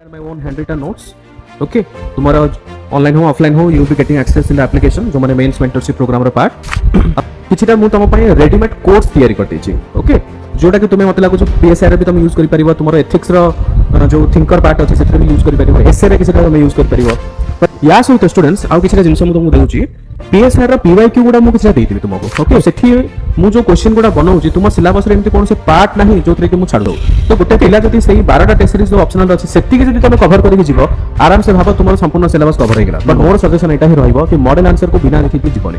my own handwritten notes. Okay, तुम्हारा online हो offline हो you be getting access in the application जो माने मेंस मेंटरशिप प्रोग्राम रो पार्ट किछिटा मु तम पय रेडीमेड कोर्स तयारी कर देछि ओके जोटा कि तुमे मते लागु पीएसआर रे भी तुम यूज करि परिबो तुमरो एथिक्स रो जो थिंकर पार्ट अछि सेते भी यूज करि परिबो एसए रे किछिटा तुम यूज करि परिबो या सहित स्टूडेंट्स आउ किछिटा जिंस मु तुमको देउछि पीएसआर रो पीवाईक्यू गुडा मु किछिटा देइतिबि तुमको ओके सेठी मु जो क्वेश्चन गुडा बनाउछि तुम सिलेबस रे एमति कोन से पार्ट नाही जोतरे कि मु छाड़ दउ तो गोटे पिला जति सही 12 टा टेस्ट सीरीज जो ऑप्शनल अछि सेति कि जति तुम कवर करि जिवो आराम से भाबो तुमरो संपूर्ण सिलेबस कवर हे गेला बट मोर सजेशन एटा ही रहइबो कि मॉडल आंसर को बिना देखि कि जीवनी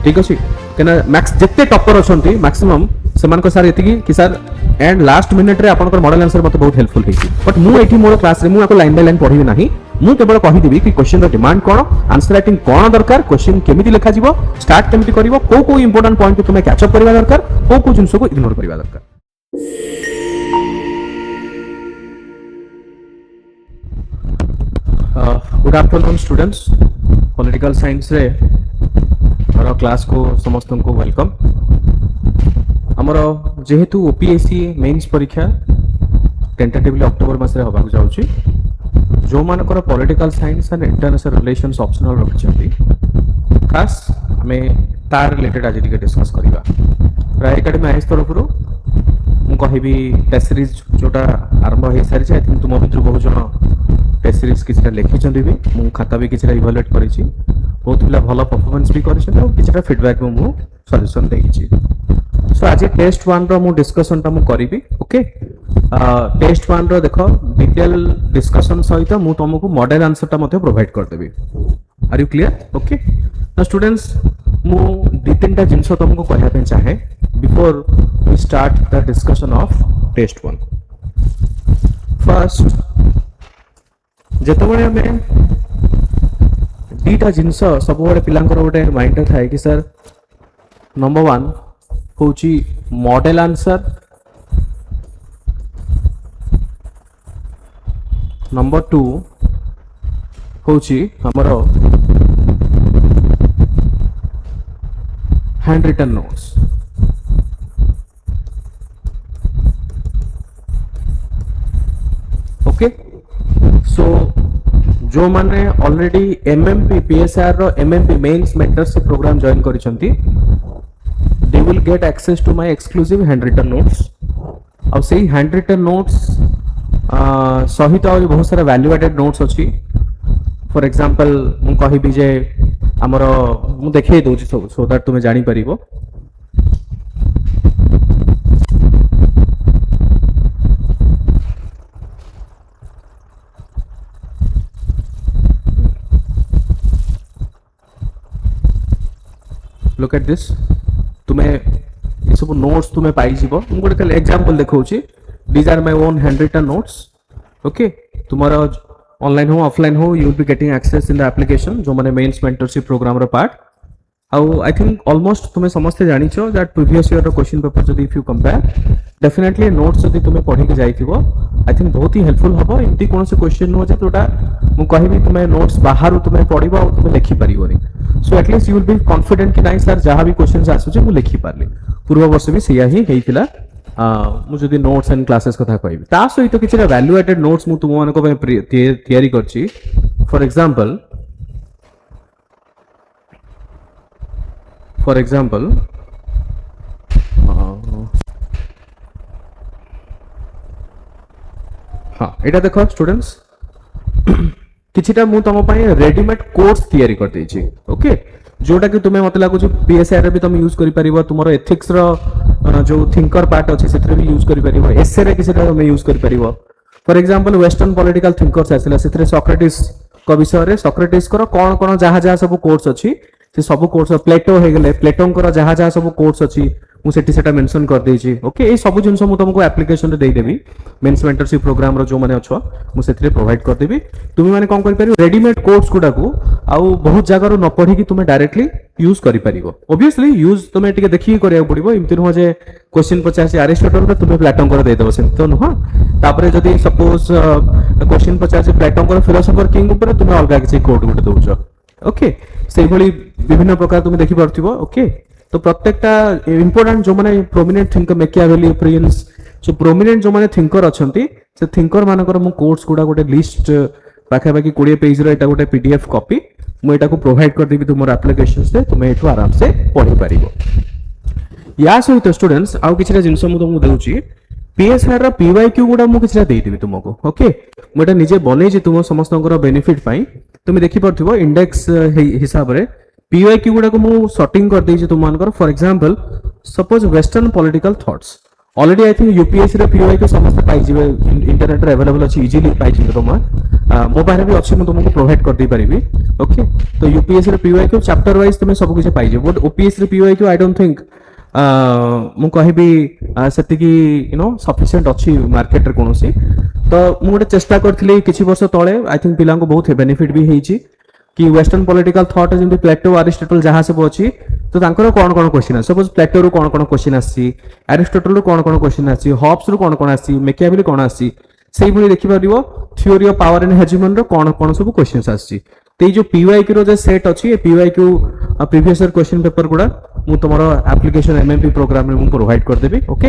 ठीक अछि केना मैक्स जत्ते टॉपर अछंती मैक्सिमम समान को सर एतिकी कि सर एंड लास्ट मिनिट रे आपन मॉडल आंसर मते बहुत हेल्पफुल हेछि बट मु एठी मोर क्लास रे मु आको लाइन बाय लाइन पढिबि नाही मु केवल कहि देबी कि क्वेश्चन रो डिमांड कोन आंसर राइटिंग कोन दरकार क्वेश्चन केमिति लिखा जिवो स्टार्ट केमिति करिवो को इंपोर्टेंट पॉइंट को तुमे कैच अप करबा दरकार को जिंस को इग्नोर करबा दरकार good afternoon students political science रे और क्लास को समस्त को वेलकम हमर जेहेतु ओपीएससी मेंस परीक्षा टेंटेटिवली अक्टोबर मास रे होबाक जाउची जो मानकर political science and international relations optional रखिछंती खास हमें तार रिलेटेड आज टिके डिस्कस करिबा राय एकेडमी आइस तरफ रु मु कहिबी टेस्ट सीरीज जोटा आरंभ हे सारी छै आई थिंक तुम भितर बहुत जन टेस्ट सीरीज किछटा लेखिछंती भी मु खाता भी किछटा इवैल्यूएट करिछि बहुत पिला भलो परफॉर्मेंस भी करिछन और किछटा फीडबैक मु सजेशन देइछि सो आज टेस्ट 1 रो मु डिस्कशन ता मु करिबी ओके टेस्ट 1 रो देखो डिटेल डिस्कशन सहित मु तुमको मॉडल आंसर ता मध्ये प्रोवाइड कर देबी are you clear okay now students मु दि तीनटा जिंस तुमको कहया पे चाहे before we start the discussion of test 1 first जेतबळे हमें दीटा जिंस सब बड़े पिलांकर गोटे माइंड थाए कि सर नंबर 1 होची मॉडल आंसर नंबर 2 होची हमरो handwritten notes okay so जो माने ऑलरेडी एमएमपी पीएसआर रो MMP mains mentorship programme join करिसंती they will get access to my exclusive handwritten notes और सेही हैंड रिटन नोट्स सहित और बहुत सारा वैल्यू एडेड नोट्स अछि फॉर एग्जांपल मु कहिबी जे हमरो मु देखै दोछि सो दैट तुमे जानि परिबो look at this तुम्हें ये सब नोट्स तुम्हें पाई जीवो हम गोटे खाली एग्जांपल देखौछि these are my own handwritten notes okay तुम्हारा ऑनलाइन हो ऑफलाइन हो you will be getting access in the application जो माने मेंस मेंटरशिप प्रोग्राम रो part how I think almost तुम्हें समझते जानि छो दैट प्रीवियस ईयर रो क्वेश्चन पेपर जदी if you compare definitely notes जदी तुम्हें पढि के जाइथिबो आई थिंक बहुत ही हेल्पफुल हबो इमती कोन से क्वेश्चन नो जे तोटा मु कहिबी तुम्हें नोट्स बाहर तुम्हें पढिबो और तुम्हें लिखि परिबोनी so at least you will be confident कि नाही सर जहां भी क्वेश्चंस आसुचे मु लिखि पारली पूर्व वर्ष भी सेया ही हेइतिला मु जदी नोट्स एंड क्लासेस कथा कहिबी ता सहित किछरा वैल्यू एडेड नोट्स मु तुम मानको पे तयारी करछि फॉर एग्जांपल हाँ एटा देखो स्टूडेंट्स किछिटा मु तम पय रेडीमेड कोर्स तयारी कर देछि ओके जोटा कि तुमे मते लागु पीएसआर रे भी तुम यूज करि परिबो तुमरो एथिक्स रो जो थिंकर पार्ट अछि सेते भी यूज करि परिबो एसए रे किछिटा तुम यूज करि परिबो for example western political thinkers आसिला सेते सोक्रेटिस को विषय रे सोक्रेटिस को कोन कोन जहा जहा सब कोर्स अछि से सब कोर्स प्लेटो हे गेले प्लेटों को जहा जहा सब कोर्स अछि मु सेठी सेटा मेंशन कर देछि ओके ए सब जिंस मु तुमको एप्लीकेशन रे दे देबी मेंस मेंटरशिप प्रोग्राम रो जो माने अछो मु सेथरे प्रोवाइड कर देबी तुम माने कोन करि परिबो रेडीमेड कोर्स गुडा को आउ बहुत जगह रो न पढी कि तुमे डायरेक्टली यूज करि परिबो ऑब्वियसली यूज तुमे टिके देखि करिया पड़िबो इमति न जे क्वेश्चन 50 अरिस्टोटल रे तुमे प्लेटों को दे देबो से तो न तापरे जदी सपोज क्वेश्चन 50 प्लेटों को फिलोसोफर किंग ऊपर तुमे अलगा किछि कोड गुड दोउछो ओके से भली विभिन्न प्रकार तुमे देखि परथिबो ओके तो प्रत्येकटा इंपोर्टेंट जो माने प्रोमिनेंट थिंकर मैकियावेली प्रिंस सो प्रोमिनेंट जो माने थिंकर अछंती से थिंकर मानकर मु कोर्स गुडा गोटे लिस्ट पाखापाखि 20 पेज रो एटा गोटे पीडीएफ कॉपी मु एटा को प्रोवाइड कर देबी तुमर एप्लीकेशन से तुम एठू आराम से पढ़ी परिबो। या सहित स्टूडेंट्स आउ किछटा जिंस मु तुमको देउची पीएसआर रो पीवाईक्यू गुडा मु किछटा देई देबी तुमको। ओके मु एटा निजे बनै जे तुम समस्तଙ୍କର बेनिफिट पई तुम देखि परथिबो इंडेक्स हिसाब रे पीवाईक्यू गुडा को मु सॉर्टिंग कर देई जे तुमनकर for example suppose western political thoughts already I think UPSC रे पीवाईक्यू समस्त पाई जिवे इंटरनेट रे अवेलेबल अछि इजीली पाई जिवे तुम मो पारे भी अछि मु तुमको प्रोवाइड कर दे परिबी। ओके तो यूपीएससी रे पीवाईक्यू चैप्टर वाइज तुम सब किछ पाई जिवे बट ओपीएससी रे पीवाईक्यू आई डोंट थिंक मु कहबी सेति की यू नो सफिशिएंट अछि मार्केट रे कोनोसी तो मु गोटे चेष्टा करथिली किछि वर्ष तळे आई थिंक पिलां को बहुत बेनिफिट भी हेछि कि वेस्टर्न पॉलिटिकल थॉट जेंति प्लेटो अरिस्टोटल जहां सब अछि तो तांकर कोन कोन क्वेश्चन है सपोज प्लेटो रो कोन कोन क्वेश्चन आसी अरिस्टोटल रो कोन कोन क्वेश्चन आसी हॉब्स रो कोन कोन आसी मैकियावेली कोन आसी सेही भली देखि परिबो थ्योरी ऑफ पावर एंड हेजेमन रो कोन कोन सब क्वेश्चंस आसी ते जो पीवाईक्यू रो जे सेट अछि a PYQ previous year question paper गुडा मु तमरो एप्लीकेशन एमएमपी प्रोग्राम रे मु प्रोवाइड कर देबी। ओके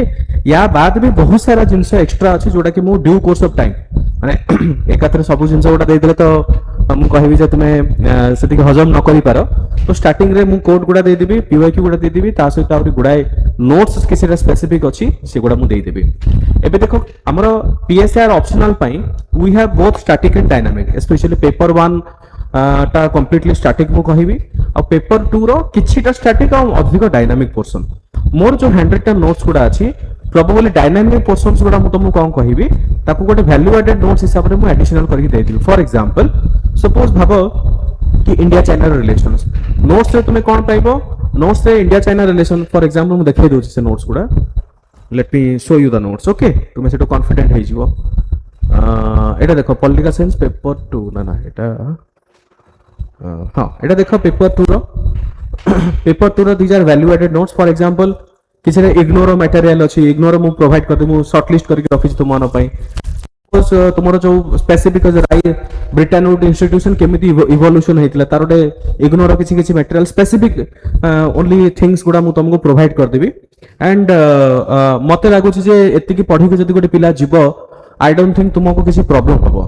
या बाद भी बहुत सारा जिंस एक्स्ट्रा अछि जोटा कि मु ड्यू कोर्स ऑफ टाइम माने एकाथरे सब जिंस गोटा दे देले तो मु कहबी जे तुमे सेति हजम न करि पारो तो स्टार्टिंग रे मु कोड गुडा दे देबी पीवाईक्यू गुडा दे देबी ता सहित आउरी गुडाए नोट्स किसी स्पेसिफिक अछि से गुडा मु दे देबी। एबे देखो हमरो पीएसआर ऑप्शनल पई we have both static and dynamic specially paper 1 टा कंप्लीटली स्टैटिक मु कहबी आ पेपर 2 रो किछिटा स्टैटिक आ अधिक डायनामिक पोर्शन मोर जो 100 नोट्स गुडा अछि प्रोबेबली डायनामिक पोर्शंस गुडा मु तुमको कोन कहबी ताकू गोटे वैल्यू एडेड नोट्स हिसाब रे मु एडिशनल करके दे देबी। फॉर एग्जांपल सपोज भाबो कि इंडिया चाइना रिलेशंस नोट्स रे तुमे कोन पाइबो नोट्स रे India China relation for example मु देखाइ दोछि से नोट्स गुडा let me show you the notes. Okay तुमे सेटो कॉन्फिडेंट हे जिवो एटा देखो पॉलिटिकल साइंस पेपर 2 ना ना एटा हां एटा देखो पेपर 2 रो पेपर 2 रो these are value added notes for example किसी रे इग्नोर मटेरियल अछि इग्नोर मु प्रोवाइड कर देमु शॉर्ट लिस्ट करके रखि तुम मन पई तुमरो जो स्पेसिफिक ब्रिटेन वुड इंस्टीट्यूशन केमिति इवोल्यूशन हेतला तार ओटे इग्नोर किछि किछि मटेरियल स्पेसिफिक ओनली थिंग्स गुडा मु तुमको प्रोवाइड कर देबी एंड मते लागु छी जे एति की पढी के जदी गोटे पिला जीवो आई डोंट थिंक तुमको किछि प्रॉब्लम हबो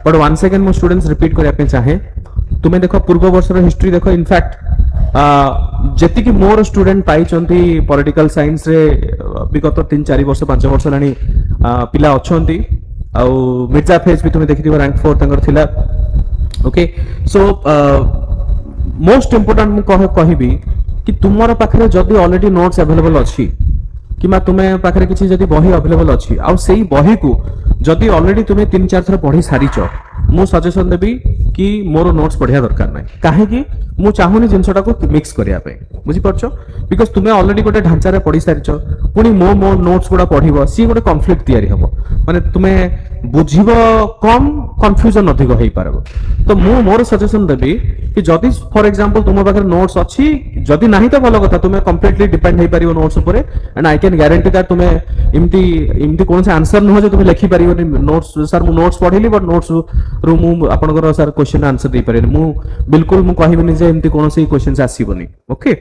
बट वन सेकंड मु स्टूडेंट्स रिपीट करिया पे चाहे तुमे देखो पूर्व वर्ष रो हिस्ट्री देखो इनफैक्ट जेति की मोर स्टूडेंट पाई चंती पॉलिटिकल साइंस रे विगत 3-4 वर्ष 5 वर्ष लानी पिला अछंती आउ मिर्जा फेज भी तुमे देखिथिबो रैंक 4 तंगर थिला। ओके सो मोस्ट इंपोर्टेंट मु कहबी कि तुमर पाखरे जदी ऑलरेडी नोट्स अवेलेबल अछि किमा तुमे पाखरे किछि जदी बही अवेलेबल अछि आउ सेही बही को जदी ऑलरेडी तुमे 3-4 थर पढी सारिछ मु सजेशन देबी कि मोर नोट्स पढ़िया दरकार नै काहे कि मु चाहुनी जिंसटा को मिक्स करिया पे बुझी परछो बिकॉज़ तुमे ऑलरेडी गोटे ढांचा रे पढी सारिछ पुनी मो नोट्स गुडा पढिबो सी गोटे कॉन्फ्लिक्ट तयारी हबो माने तुमे बुझिबो कम कंफ्यूजन अधिक होई पारबो तो मु मोर सजेशन देबी कि जदी फॉर एग्जांपल तुम पाखरे नोट्स अछि जदी नाही तो भलो कथा तुमे कंप्लीटली डिपेंड होई पारिबो नोट्स ऊपर and I can guarantee that तुमे इमती कोन से आंसर न हो जे तुमे लिखि पारिबो नोट्स सर मु नोट्स पढिली बट नोट्स रो मु आपनकर सर क्वेश्चन आंसर दे पारे मु बिल्कुल मु कहबिनी जे इमती कोन से क्वेश्चंस आसीबोनी। ओके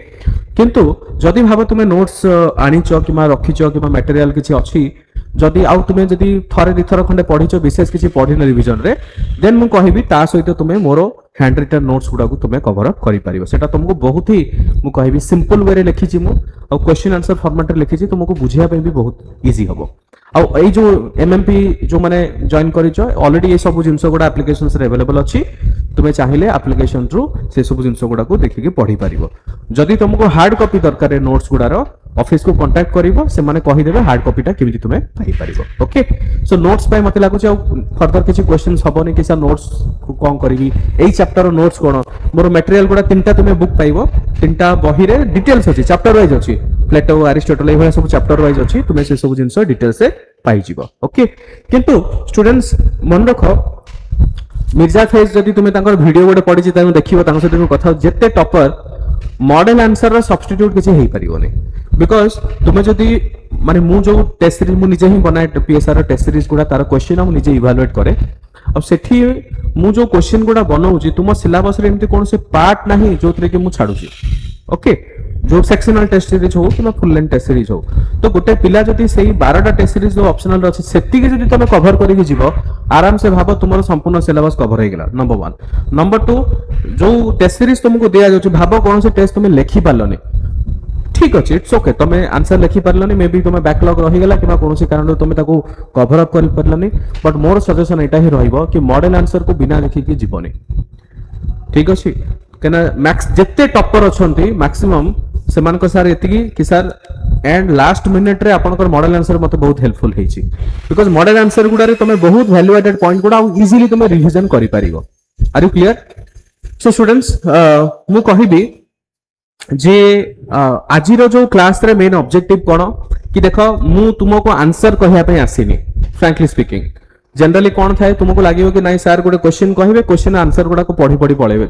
किंतु जदी भाबो तुमे नोट्स आनिचो किमा रखिचो किमा मटेरियल किछि अछि जदी आउ तुमे जदी थरे दिथर खंडे पढिचो विशेष किछि पढिन रिवीजन रे देन मु कहबी ता सहित तुमे मोरो हैंड रिटन नोट्स गुडा को तुमे कवर अप करि पारिबो सेटा तुमको बहुत ही मु कहबी सिंपल वे रे लिखिछि मु आ क्वेश्चन आंसर फॉर्मेट रे लिखिछि तुमको बुझिया पे भी बहुत इजी हबो आ ए जो एमएमपी जो माने जॉइन करिचो ऑलरेडी ए सब जिंस गुडा एप्लीकेशंस रे अवेलेबल अछि तुमे चाहिले एप्लीकेशन थ्रू से सब जिंस गुडा को देखि के पढी पारिबो जदी तुमको हार्ड कॉपी दरकार नोट्स गुडा रो ऑफिस को कांटेक्ट करिवो से माने कहि देबे हार्ड कॉपीटा केमिति तुमे पाई पारिबो। ओके सो नोट्स पाई मते लागु छ फर्दर किछि क्वेश्चंस हबोनी कि सर नोट्स को कोन करिवि एई चैप्टर नोट्स कोन मोर मटेरियल गुडा तीनटा तुमे बुक पाइबो तीनटा बही रे डिटेल्स अछि चैप्टर वाइज अछि प्लेटो अरिस्टोटल ए सब चैप्टर वाइज अछि तुमे से सब जिंस डिटेल से पाई जिवो। ओके किंतु स्टूडेंट्स मन रखो मिर्जा फेज जदी तुमे तांकर वीडियो गोटे पढि तांको देखिबो तांको सहित कथा जेते टॉपर मॉडल आंसर रो सब्स्टिट्यूट किछि हेई परिबोनी बिकॉज़ तुमे जदी माने मु जो टेस्ट सीरीज मु निजे ही बनाए पीएसआर टेस्ट सीरीज गुडा तार क्वेश्चन हम निजे इवैल्यूएट करे अब सेठी मु जो क्वेश्चन गुडा बनाउची तुम सिलेबस रे एमती कोन से पार्ट नाही जोतरे कि मु छाडुची। ओके जो सेक्शनल टेस्ट सीरीज हो कि फुल लेंथ टेस्ट सीरीज हो तो गोटे पिला जदि से 12टा टेस्ट सीरीज जो ऑप्शनल अच्छे सेति जदि तुम कवर करके जीव आराम से भाव तुम संपूर्ण सिलेबस कवर हो गला नंबर 1 नंबर 2 जो टेस्ट सीरीज तुमको दिया जाउछ भाव कौन से टेस्ट तुम लिखि पारलनी ठीक अच्छे इट्स ओके तुम आंसर लिखि पारलनी मे बी तुम बैकलॉग रहीगला कि कौन कारण तुम कवर अप कर पारलनी बट मोर सजेशन एटा ही रहिबो कि मॉडल आंसर को बिना लिखिकी जीवनी ठीक अच्छे कहना मैक्स जिते टॉपर अछंती मैक्सिमम सेमान को सर एतिकी कि सर एंड लास्ट मिनिट रे आपनकर मॉडल आंसर मते बहुत हेल्पफुल हेछि बिकॉज़ मॉडल आंसर गुडा रे तुमे बहुत वैल्यू एडेड पॉइंट गुडा इजीली तुमे रिवीजन करि परिबो are you clear so students मु कहिबी जे आजि रो जो क्लास रे मेन ऑब्जेक्टिव कोन कि देखो मु तुमको आंसर कहिया पे आसीनी फ्रैंकली स्पीकिंग जनरली कौन थाए तुमको लगे कि नहीं सर गोटे क्वेश्चन कहे क्वेश्चन आंसर गुड़ा को पढ़ी पढ़ी पढ़ेबे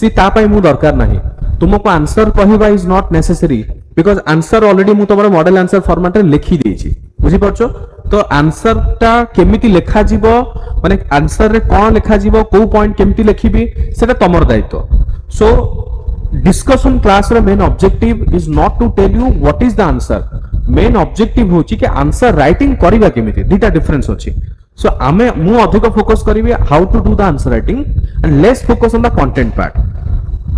सी तापाई मु दरकार नहीं तुमको आंसर कहवा is not necessary because answer already मु तुम मॉडल आंसर फॉर्मेट रे लिखि देछि बुझी परछो तो आंसर टा केमिति लेखा जीवो माने आंसर रे कोन लेखा जीवो को पॉइंट केमिति लिखिबी सेटा तमर दायित्व सो डिस्कशन क्लास रे main objective is not to tell you what is the answer main objective होची कि आंसर राइटिंग करिबा केमिति दुटा डिफरेंस अछि सो आमे मु अधिक फोकस करिवे how to do the answer writing and less focus on the content part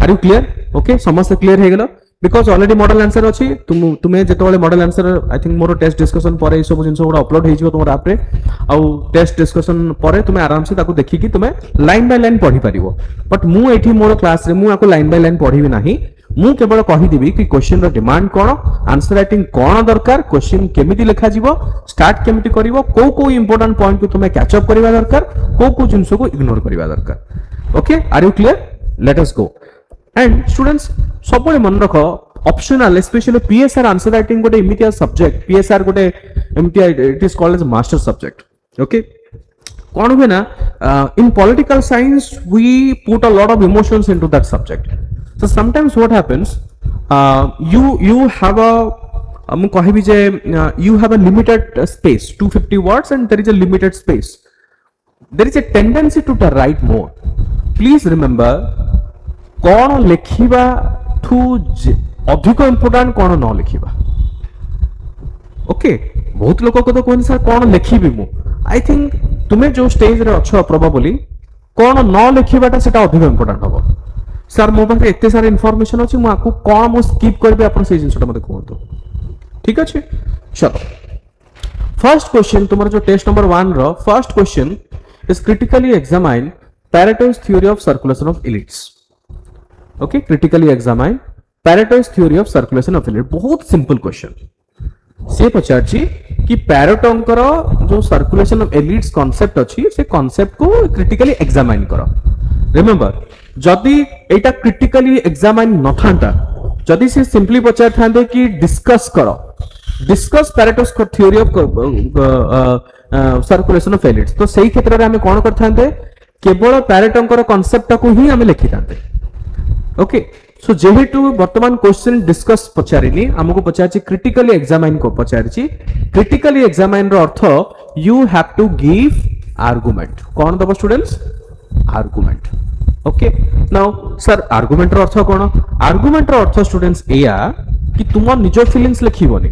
are you clear okay समस्त क्लियर हे गेलो बिकॉज ऑलरेडी मॉडल आंसर अछि तुमे जेतोले model answer I think more test discussion पर ए सब जिंस गुडा अपलोड हे जिवो तुमर ऐप रे आ टेस्ट डिस्कशन पर तुमे आराम से ताको देखि कि तुमे लाइन बाय लाइन पढी परिबो बट मु एठी मोर क्लास रे मु आको लाइन बाय लाइन पढिबी नाही मु केवल कहि देबी कि क्वेश्चन रो डिमांड कोन आंसर राइटिंग कोन दरकार क्वेश्चन केमिति लिखा जीवो स्टार्ट केमिति करिवो को इंपोर्टेंट पॉइंट को तुमे कैच अप करबा दरकार को जिंस को इग्नोर करबा दरकार okay are you clear let us go and students सब मन रख optional specially PSR answer writing गोटे इमितिया सब्जेक्ट पीएसआर गोटे इमितिया it is called as master subject okay कौन हुए ना in political science we put a lot of emotions into that subject so sometimes what happens you have a mu kahibi je you have a limited space 250 words and there is a limited space there is a tendency to write more please remember कौन लिखिबा ठू अधिक important कौन न लिखिबा okay बहुत लोक को तो कोन sir कौन लिखिबी मु आई थिंक तुमे जो स्टेज रे अछो प्रोबेबली कौन न लिखिबाटा सेटा अधिक इंपोर्टेंट हबो सर मो पाखे एते सारा इन्फॉर्मेशन अछि मु आकु कोन मु स्किप करबे अपन से जिंसटा मते कहतो ठीक अछि चलो फर्स्ट क्वेश्चन तुम्हारा जो टेस्ट नंबर 1 रो first question is critically examine Pareto's theory of circulation of elites okay critically examine Pareto's theory of circulation of elites बहुत सिंपल क्वेश्चन से पचारछि कि पैरेटोंकर जो सर्कुलेशन ऑफ एलिट्स कांसेप्ट अछि से कांसेप्ट को क्रिटिकली एग्जामाइन करो रिमेंबर जदि एटा क्रिटिकली एग्जामाइन न थांता जदि से सिंपली पचार थांदे कि डिस्कस करो discuss Pareto's theory of circulation of elites तो सही क्षेत्र रे हमें कोन करथांते केवल पैरेटोंकर कांसेप्ट को ही हमें लिखि थांते ओके सो जेहेतु वर्तमान क्वेश्चन डिस्कस पचारिनी हमको पचारछि क्रिटिकली एग्जामाइन को पचारछि क्रिटिकली एग्जामाइन रो अर्थ you have to give argument कोन दबो students argument okay now sir argument रो अर्थ कोन आर्गुमेंट रो अर्थ स्टूडेंट्स एया कि तुम निज फीलिंग्स लिखिबोनी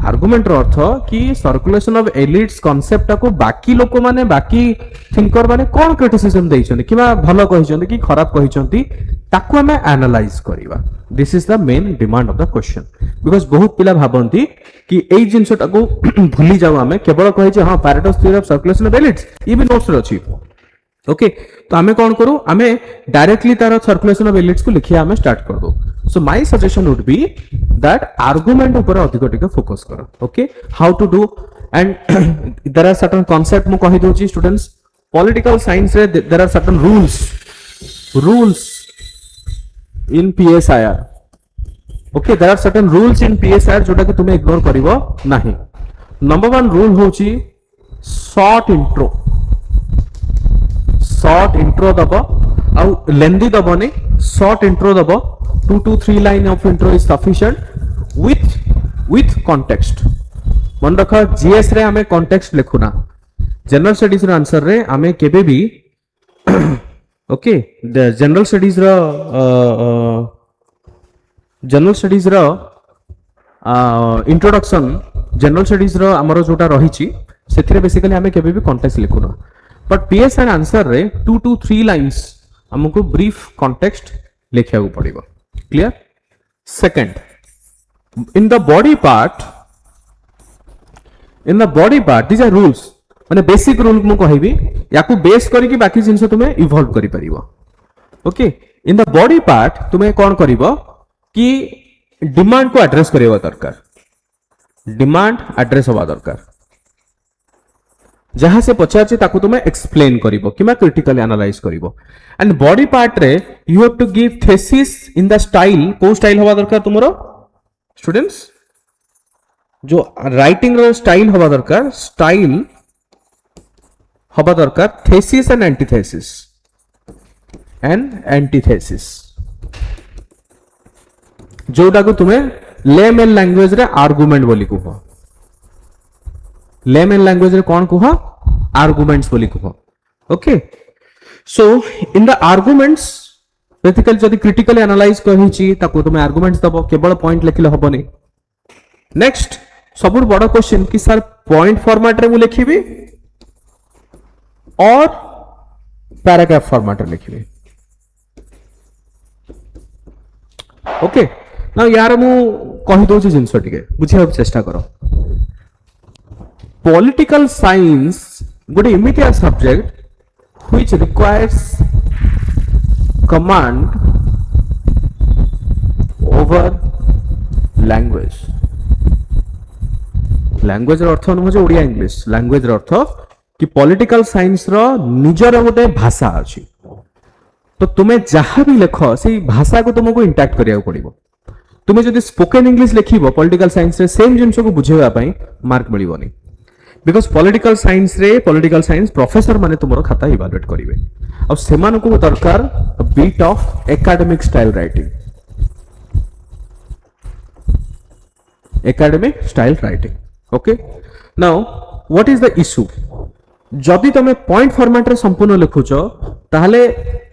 आर्गुमेंट रो अर्थ कि सर्कुलेशन ऑफ एलिट्स कांसेप्ट को बाकी लोक माने बाकी थिंकर माने कोन क्रिटिसिज्म दैछन किबा भलो कहिछन कि खराब कहिछन ताकू हमें एनालाइज करिवा this is the main demand of the question because बहुत पिला भाबंती कि एई जिंसटा को भूली जाऊ हमें केवल कहि जे हां Pareto's theory of circulation of elites ई भी नोट्स रे अछि ओके तो हमें कौन करूं हमें डायरेक्टली तार सर्कुलेशन ऑफ एलिट्स को लिखिया हमें स्टार्ट कर दो so my suggestion would be that argument ऊपर अधिक टिके फोकस करो okay how to do and there are certain concept मु कहि दोची स्टूडेंट्स पॉलिटिकल साइंस रे there are certain rules in PSIR okay there are certain rules in PSIR जोटा कि तुमे इग्नोर करिवो नाही नंबर 1 रूल होची शॉर्ट इंट्रो दबो आउ लेंदी दबोनी शॉर्ट इंट्रो दबो 2 to 3 line of intro is sufficient with context मन रखा जीएस रे हमें कॉन्टेक्स्ट लिखुना जनरल स्टडीज रो आंसर रे हमें केबे भी ओके द जनरल स्टडीज रो जनरल स्टडीज रो इंट्रोडक्शन जनरल स्टडीज रो हमरो जोटा रहिछि सेथिरे बेसिकली हमें केबे भी कॉन्टेक्स्ट लिखुना बट पीएस एंड आंसर रे 2 to 3 लाइंस हमको ब्रीफ कॉन्टेक्स्ट लिखिया को पड़िबो clear second in the body part these are rules माने बेसिक रूल मु कहबी याकू बेस करी कि बाकी जिंस तुमे इवॉल्व करि परिबो okay in the body part तुमे कोन करिवो कि डिमांड को एड्रेस करिवा दरकार डिमांड एड्रेस होवा दरकार जहां से पचारछि ताकू तुमे एक्सप्लेन करिवो किमा क्रिटिकली एनालाइज करिवो एंड बॉडी पार्ट रे you have to give thesis in the style को स्टाइल होवा दरकार तुमरो स्टूडेंट्स जो राइटिंग रो स्टाइल होवा दरकार स्टाइल होवा दरकार थेसिस एंड एंटीथेसिस जोटा को तुम्हें लेमेन लैंग्वेज रे आर्गुमेंट बोली कुह लेमेन लैंग्वेज रे कौन कुह आर्गुमेंट्स बोली कुह okay so in the arguments basically जदी क्रिटिकली एनालाइज कहिछि ताको तुम्हें आर्गुमेंट्स दबो केवल पॉइंट लिखले हबनी नेक्स्ट सबुठ बड़ क्वेश्चन कि सर पॉइंट फॉर्मेट रे मु लिखिबी और पैराग्राफ फॉर्मेट रे लिखिबी ओके ना यार मु कहि दोछि जिंस टिके बुझिया चेष्टा करो पॉलिटिकल साइंस गोटे immediate subject which requires command over language language अर्थ नुह ओडिया इंग्लिश लैंग्वेज अर्थ कि पॉलिटिकल साइंस रो निजर गोटे भाषा अछि तो तुम्हें जहां भी लिख से भाषा को तुमको इंटैक्ट करिया पड़िबो तुम्हें जदि स्पोकन इंग्लिश लिखिबो पॉलिटिकल साइंस रे सेम जिंस को बुझेबा पई मार्क मिलिबोनी बिकॉज़ पॉलिटिकल साइंस प्रोफेसर माने तुमरो खाता इवैल्यूएट करिवे और सेमान को दरकार bit of academic style writing okay now what is the issue जदि तुम पॉइंट फॉर्मेट रे संपूर्ण लिखुच ताहले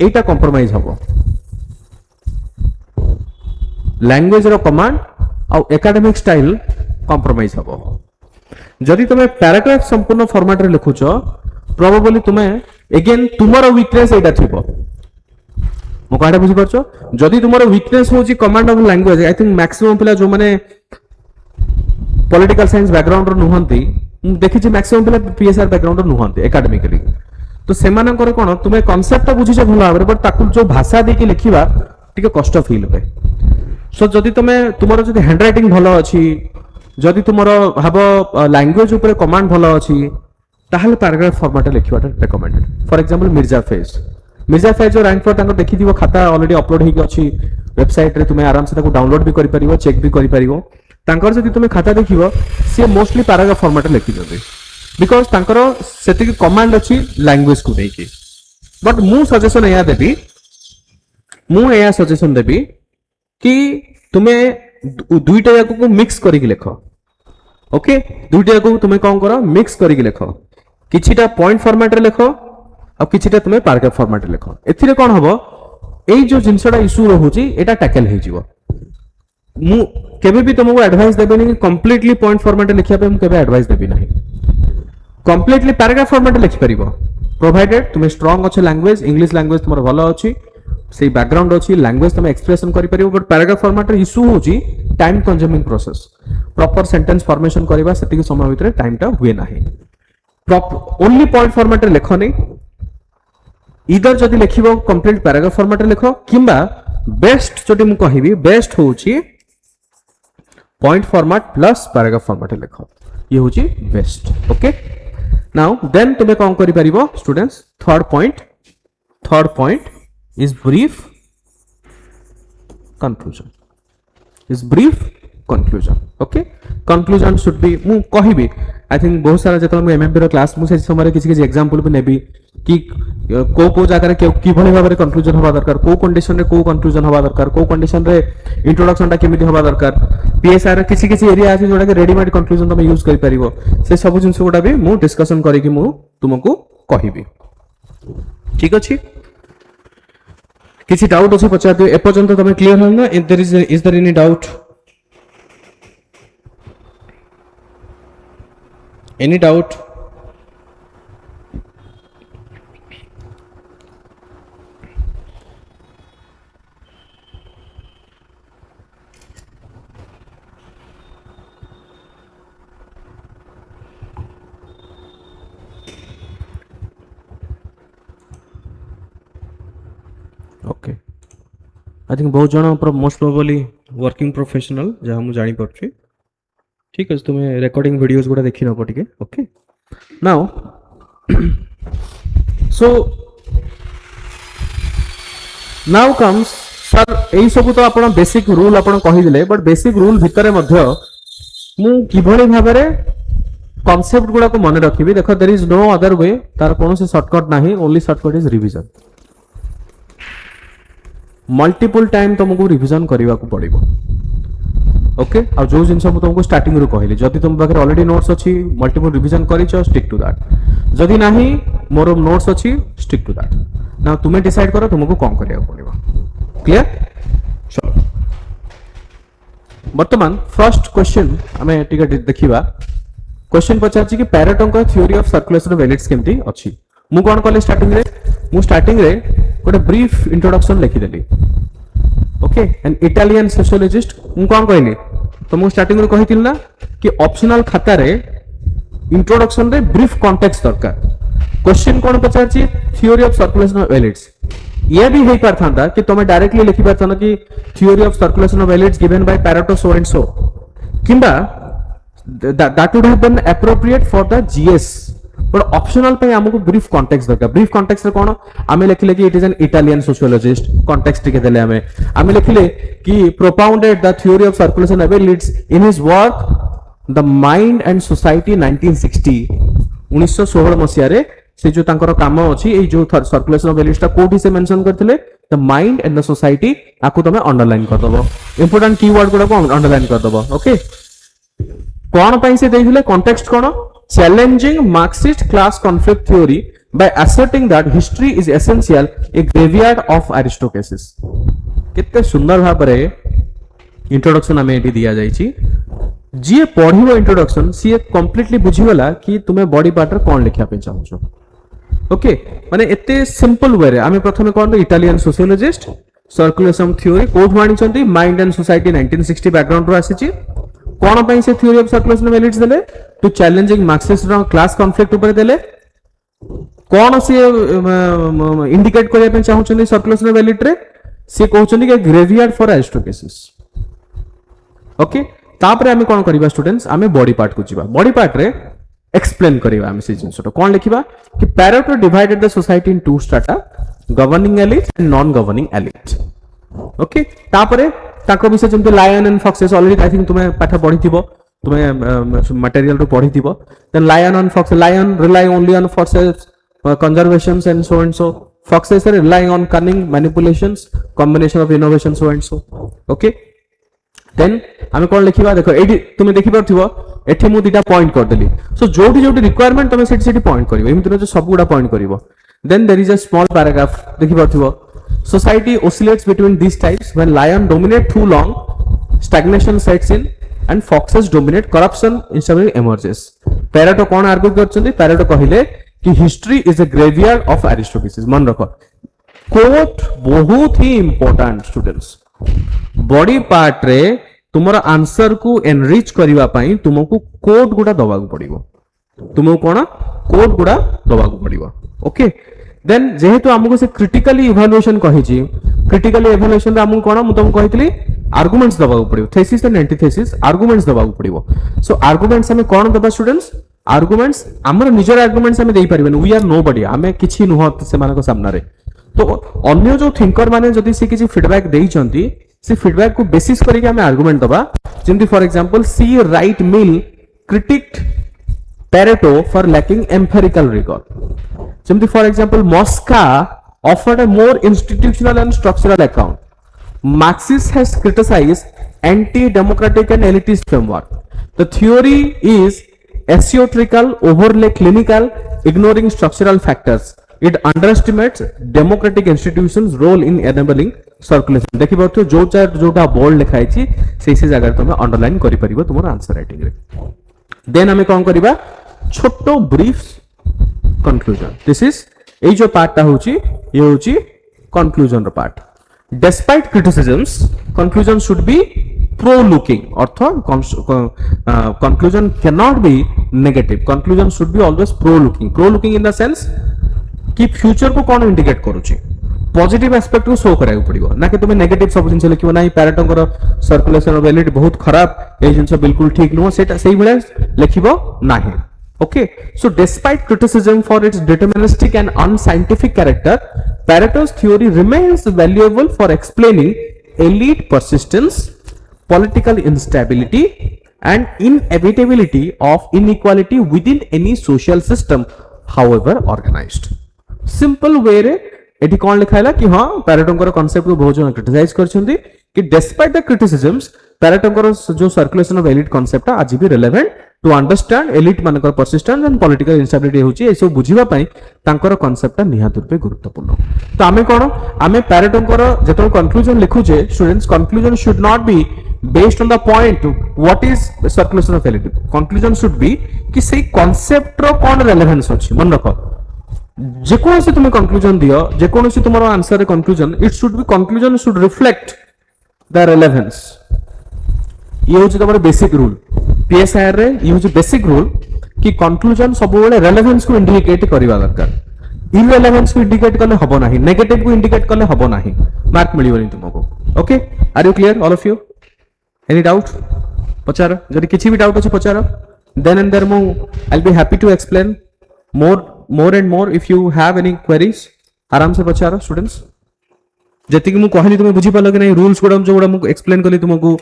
एटा कॉम्प्रोमाइज हबो लैंग्वेज रो कमांड और एकेडमिक स्टाइल कॉम्प्रोमाइज हबो जदि तुम पैराग्राफ संपूर्ण फॉर्मेट रे लिखुच प्रोबेबली तुमे अगेन तुमरो वीकनेस एटा थिबो मो काटा बुझी परछो जदि तुमरो वीकनेस होची command of language I think maximum पिला जो माने पॉलिटिकल साइंस बैकग्राउंड रो नुहंती देखिछि मैक्सिमम पिला पीएसआर बैकग्राउंड रो नुहंती एकेडमिकली तो सेमानकर कोन तुमे कांसेप्ट बुझिछ भलो भाबरे बट ताकु जो भाषा देकी लिखिबा टिके कष्ट फील होय सो जदि तुमरो जदि हैंड राइटिंग भलो अछि जदि तुमरो भाबो लैंग्वेज ऊपर कमांड भलो अछि ताहले पैराग्राफ फॉर्मेट लिखिबाटा रेकमेंडेड फॉर एग्जांपल मिर्जा फेज जो रैंक पर तांको देखि दिबो खाता ऑलरेडी अपलोड हेकी अछि वेबसाइट रे तुमे आराम से ताको डाउनलोड भी करि परिबो चेक भी करि परिबो तांकर जदि तुमे खाता देखिबो से मोस्टली पैराग्राफ फॉर्मेट लिखि दबे बिकॉज़ तांकर सेति की कमांड अछि लैंग्वेज को देकी बट मु सजेशन देबी कि तुमे दुईटा याको को मिक्स करि के लिखो ओके दुईटा याको तुमे कोन करो मिक्स करि के लिखो किछिटा पॉइंट फॉर्मेट रे लिखो और किछिटा तुमे पैराग्राफ फॉर्मेट रे लिखो एथिरे कोन हबो एई जो जिंसडा इशू रहउची एटा टैकल हे जिवो मु केबे भी तुमको एडवाइस देबे नहीं कंप्लीटली पॉइंट फॉर्मेट लिखिया पे हम केबे एडवाइस देबी नहीं कंप्लीटली पैराग्राफ फॉर्मेट लिखि परिबो प्रोवाइडेड तुमे स्ट्रांग अछि लैंग्वेज इंग्लिश लैंग्वेज तुमर भलो अछि से बैकग्राउंड अछि लैंग्वेज तुमे एक्सप्रेशन करि परिबो बट पैराग्राफ फॉर्मेट रे इशू होची time consuming process proper sentence formation करबा सेति समय भितरे टाइम टा हुए नाही प्रॉपर ओनली पॉइंट फॉर्मेट रे लिखो नहीं इधर जदि लिखिबो कंप्लीट पैराग्राफ फॉर्मेट रे लिखो किंबा बेस्ट जदि मु कहिबी बेस्ट होची point format plus paragraph format लिखो ये होची बेस्ट ओके नाउ देन तुमे कोन करि परिबो students third point is brief conclusion okay conclusion should be मु कहिबी आई थिंक बहुत सारा जतल मु एमएमबी रो क्लास मु से समय किसी एग्जांपल भी नेबी कि को जगह रे कि भली भाबरे कंक्लूजन हवा दरकार को कंडीशन रे को कंक्लूजन हवा दरकार को कंडीशन रे इंट्रोडक्शन टा केमिति हवा दरकार पीएसआर रे किसी एरिया अछि जोडा के रेडीमेड कंक्लूजन तुम यूज करि परिबो से सब जिंस गोडा भी मु डिस्कशन करि कि मु तुमको कहिबी ठीक अछि किसी डाउट अच्छे पचार दियो एपर्यंत तुम क्लियर हो ना is there any doubt any doubt okay I think बहुत जन मोस्ट प्रोबेबली वर्किंग प्रोफेशनल जहाँ मुझे जानी पार्छ ठीक है तुम्हें रिकॉर्डिंग वीडियोस गुड़ा देखि नब टिके okay now so now comes sir एई सब तो आपण बेसिक रूल आपण कहि दिले बट बेसिक रूल भितरे मध्य मु किभଳି भाबरे कॉन्सेप्ट गुड़ा को मन रखिबी देखो there is no other way तार कोनो से शॉर्टकट नाही only shortcut is revision multiple time तुमको रिवीजन करने को पड़ो ओके आ जो जिन तुमको स्टार्टिंग रू कहली जदि तुम पाखे ऑलरेडी नोट्स अच्छी मल्टीपल रिवीजन करिछ स्टिक टू दैट जदि नाही मोर नोट्स अच्छी स्टिक टू दैट ना तुम्हें डिसाइड करो तुमको कौन करने पड़ो क्लियर चलो वर्तमान फर्स्ट क्वेश्चन आमे टिके देखिबा क्वेश्चन पचारछि कि पैरेटो का theory of circulation of elites केमती अछि मु कोन कले स्टार्टिंग रे गोटे ब्रीफ इंट्रोडक्शन लिखिदेली ओके एन इटालियन सोशियोलॉजिस्ट मु कोन कहली तो मु स्टार्टिंग रे कहितिल ना कि ऑप्शनल खाता रे इंट्रोडक्शन रे ब्रीफ कॉन्टेक्स्ट दरकार क्वेश्चन कोन पचारछि theory of circulation of elites ये भी हेई पारथांता कि तुम डायरेक्टली लिखि पारथाना कि theory of circulation of elites given by Pareto so and so किंबा that would have been appropriate for the GS but optional पे हमको ब्रीफ कॉन्टेक्स्ट दरकार ब्रीफ कॉन्टेक्स्ट रे कोन आमे लिखले कि it is an Italian sociologist context के देले आमे लिखले कि propounded the theory of circulation of elites in his work the mind and society 1960 1916 मसिया रे से जो तांकर काम अछि ए जो सर्कुलेशन ऑफ एलिट्स ता कोठी से मेंशन करथिले द माइंड एंड द सोसाइटी आकु तमे अंडरलाइन कर दबो इंपोर्टेंट कीवर्ड गुडा को अंडरलाइन कर दबो ओके कोन पई से देथिले context cone challenging Marxist class conflict theory by asserting that history is essential a graveyard of aristocracies कितने सुंदर भाव रे इंट्रोडक्शन हमें एटी दिया जाइछि जे पढिबो इंट्रोडक्शन सी कंप्लीटली बुझिगला कि तुमे बॉडी पार्ट रे कोन लिखिया पे चाहछो ओके माने एते सिंपल वे रे आमे प्रथमे कोन इटालियन सोशियोलॉजिस्ट सर्कुलेशन थ्योरी कोड मानि चंती माइंड एंड सोसाइटी 1960 बैकग्राउंड रो आसीछि कोन पई से theory of circulation of elites देले to challenging Marxist class conflict ऊपर देले कोन से इंडिकेट करया पे चाहउछन सर्कुलेशन ऑफ एलिट रे से कहउछन कि ग्रेवयार्ड फॉर एरिस्टोक्रेसीज ओके तापरे हमें कोन करबा स्टूडेंट्स हमें बॉडी पार्ट को जीवा बॉडी पार्ट रे एक्सप्लेन करबा हमें से जिंसटा कोन लिखिबा कि Pareto divided the society in two strata governing elite and non governing elite okay तापरे ताको विषय जंतु lion and foxes already I think तुम्हें पाठ पढ़िथिबो तुम्हें मटेरियल रो पढ़िथिबो then lion and fox lion rely only on foxes conservations and so foxes are relying on cunning manipulations combination of innovation so and so okay then हमें कौन लिखिबा देखो AD तुमे देखि परथिबो एठी मु दिटा पॉइंट कर देली सो जोटी जोटी रिक्वायरमेंट तुमे सेठी पॉइंट करिवो एमिति न सब गुडा पॉइंट करिवो then there is a small paragraph देखि परथिबो society oscillates between these types when lion dominate too long stagnation sets in and foxes dominate corruption instability emerges Pareto कौन आर्ग्यू करछन्ती पैरेटो कहिले कि history is a graveyard of aristocracies मन रखो quote बहुत ही इंपोर्टेंट स्टूडेंट्स बॉडी पार्ट रे तुमर आंसर को एनरिच करिवा पई तुमको कोड गुडा दबा को पड़िबो तुमको कोन कोड गुडा दबा को पड़िबो ओके देन जेहेतु हमको से क्रिटिकली इवैल्यूएशन कहि छी क्रिटिकली इवैल्यूएशन रे हमको कोन मु तुमको कहितली आर्गुमेंट्स दबा को पड़िबो थेसिस एंड एंटीथेसिस आर्गुमेंट्स दबा को पड़िबो सो आर्गुमेंट्स हमें कोन दबा स्टूडेंट्स आर्गुमेंट्स हमर निजर आर्गुमेंट्स हमें देई परिबेन वी आर नोबडी हमें किछि नुह से मानको सामना रे तो अन्य जो थिंकर माने जदी से किछि फीडबैक देई चंती से फीडबैक को बेसिस करी के हमें आर्गुमेंट दबा जेंति for example C Wright Mill criticised Pareto for lacking empirical record जेंति for example Mosca offered a more institutional and structural account Marxist has criticized anti-democratic and elitist framework the theory is aseotrical overlay clinical ignoring structural factors it underestimates democratic institutions role in enabling circulation. देखि पाथो जोटा bold लिखा है से जगह तुम underline करि परिबो तुमर answer writing रे. देन हमें कौन करिबा छोटो brief conclusion. This is a जो पार्टटा होची ये होची conclusion row part. Despite criticisms, conclusion should be pro-looking. Conclusion cannot be negative. Conclusion should be always pro-looking. Pro-looking in the sense कि future को कौन indicate करूची, पॉजिटिव एस्पेक्ट को show करायକୁ पड़िबो ना कि तुमे नेगेटिव सब जिंस लिखिबो नाही पैरेटोंकर सर्कुलेशन ऑफ वैलिड बहुत खराब ए जिंस बिल्कुल ठीक नुह सेटा सेही भले लिखिबो नाही. Okay, so despite criticism for its deterministic and unscientific character, Pareto's theory remains valuable for explaining elite persistence, political instability, and inevitability of inequality within any social system, however organized. Simple way रे eighty कौन लिखाइला कि हाँ पैरेटोंकर concept को बहुत जन criticise करछन्ती कि despite the criticisms पैरेटोंकर जो circulation of elite concept आज भी रिलेवेंट टू अंडरस्टैंड एलिट मानकर परसिस्टेंस एंड पॉलिटिकल इंस्टेबिलिटी होची ए सब बुझिबा पई तांकर कॉन्सेप्ट निहात रूपे गुरुत्वपूर्ण. तो आमे कोन आमे पैरेटोंकर जेतो कंक्लूजन लिखुचे students conclusion should not be based on the point what is circulation of elite. Conclusion should be कि सेही कॉन्सेप्ट रो कोन रेलेवेंस होची. मन रखो जेकोसी तुम कंक्लूजन दियो जेकोसी तुमरो आंसर रे conclusion it should be conclusion should reflect the relevance. ये होची तमरो बेसिक रूल पीएसआईआर रे. ये होची बेसिक रूल कि कंक्लूजन सब बेले रेलेवेंस को इंडिकेट करबा दरकार. इररेलेवेंस को इंडिकेट करले हबो नाही, नेगेटिव को इंडिकेट करले हबो नाही, मार्क मिलिबोनी तुमको. Okay, are you clear all of you? Any doubt पचार, जदि किछि भी डाउट अछि पचार. देन एंड देयर मो I will be happy to explain more and more. if you have any queries आराम से पचारो स्टूडेंट्स. जति कि मु कहली तुमे बुझी पालो कि नहीं रूल्स गुडा जो गुडा मु एक्सप्लेन करली तुमको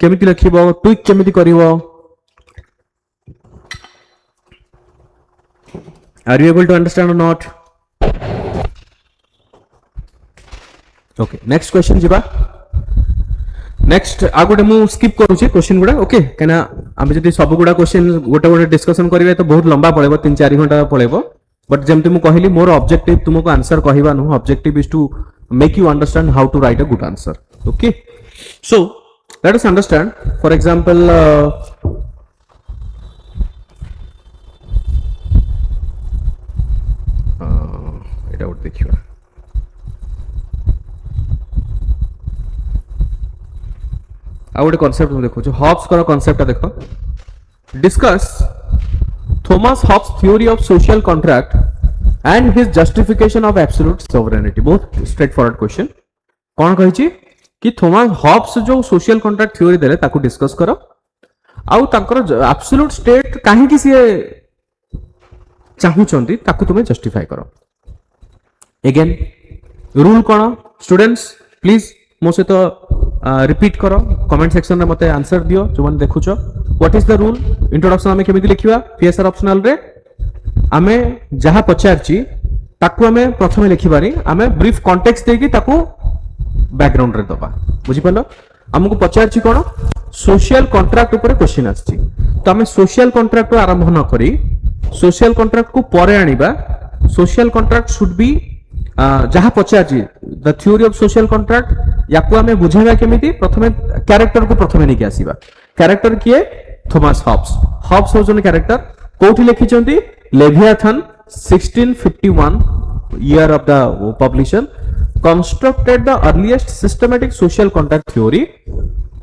केमिति लिखिबो ट्विक केमिति करिवो. Are you able to understand और नॉट? ओके, नेक्स्ट क्वेश्चन जिबा. नेक्स्ट आ गोटे मु स्किप करूची क्वेश्चन गुडा. ओके, कना हम जति सब गुडा क्वेश्चन गोटे गोटे डिस्कशन करिवे तो बहुत लंबा पळेबो 3-4 घंटा पळेबो. बट जेमति मु कहली मोर ऑब्जेक्टिव तुमको आंसर कहिबा नु. Objective is to make you understand how to write a good answer. Okay, so let us understand. For example एटा उठ देखिबा. आ गोटे कांसेप्ट हम देखो हॉब्स का कांसेप्ट देखो. Discuss Thomas Hobbes theory of social contract and his justification of absolute sovereignty. बहुत straight forward question. कौन कहिछि कि थॉमस हॉब्स जो सोशल कॉन्ट्रैक्ट थ्योरी देले ताकू डिस्कस करो आउ ताकर एब्सोल्यूट स्टेट काहे कि सिए चाहुचंती ताकू तुमे जस्टिफाई करो. Again rule cone students please मो से तो रिपीट करो कमेंट सेक्शन में मते आंसर दियो जो माने देखुचो. What is the rule? Introduction हमें केमिति लिखिबा पीएसआर ऑप्शनल रे आमे जहा पचारची ताकू हमें प्रथमे लिखिबारी हमें ब्रीफ कॉन्टेक्स्ट देकी ताकू बैकग्राउंड रे दबा. बुझी पालो हमको पचारची कोन सोशल कॉन्ट्रैक्ट ऊपर क्वेश्चन आछि तो हमें सोशल कॉन्ट्रैक्ट को आरंभ न करी सोशल कॉन्ट्रैक्ट को परे आनिबा. सोशल कॉन्ट्रैक्ट शुड बी जहा पचारची the theory of social contract याकू हमें बुझाइबा केमिति प्रथमे कैरेक्टर को प्रथमे नेकी आसीबा. कैरेक्टर किए? Thomas Hobbes. हॉब्स हो जन कैरेक्टर कोठी लिखिचंती Leviathan 1651 year of the publication constructed the earliest systematic social contract theory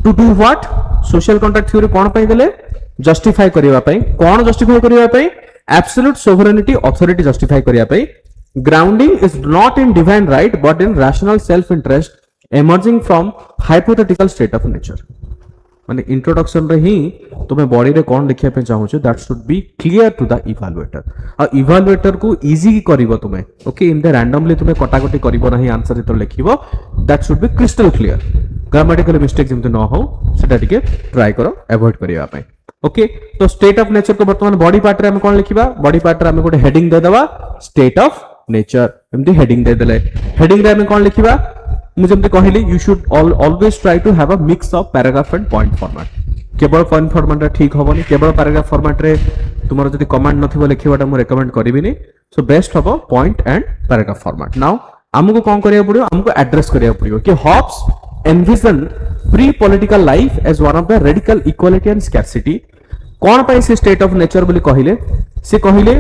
to do what? social contract theory कोन पई देले? जस्टिफाई करिवा पई. कोन जस्टिफाई करिवा पई? absolute sovereignty authority जस्टिफाई करिवा पई. grounding is not in divine right but in rational self interest emerging from hypothetical state of nature. माने introduction रे ही तुम्हें body रे कोन लिखिया पे चाहू छ that should be clear to the evaluator. आ इवैल्यूएटर को इजी करिवो तुमे. ओके, इन द रैंडमली तुमे कटाकटी करिवो नाही आंसर जेतो लिखिवो that should be crystal clear. Grammatical mistake जेमते न हो सेटा टिके ट्राई करो अवॉइड करिया पई. ओके, तो स्टेट ऑफ नेचर को वर्तमान बॉडी पार्ट रे हम कोन लिखिबा? बॉडी पार्ट रे हम गोटे हेडिंग दे देबा स्टेट ऑफ नेचर. एमती हेडिंग दे देले हेडिंग रे हम कोन लिखिबा? मुझे कहली you should always try to have a mix of paragraph and point format. केवल पॉइंट फॉर्मेट रे ठीक होबनी, केवल पैराग्राफ फॉर्मेट रे तुमरो जदी कमांड नथिबो लिखिबाटा मु रेकमेंड करबिनी. सो बेस्ट हबो point and paragraph format. Now हमको कौन करिया पड़ियो, हमको एड्रेस करिया पड़ियो कि Hobbes envision pre political life as one of the radical equality and scarcity. कौन पाई से स्टेट ऑफ नेचर बोली कहिले, से कहिले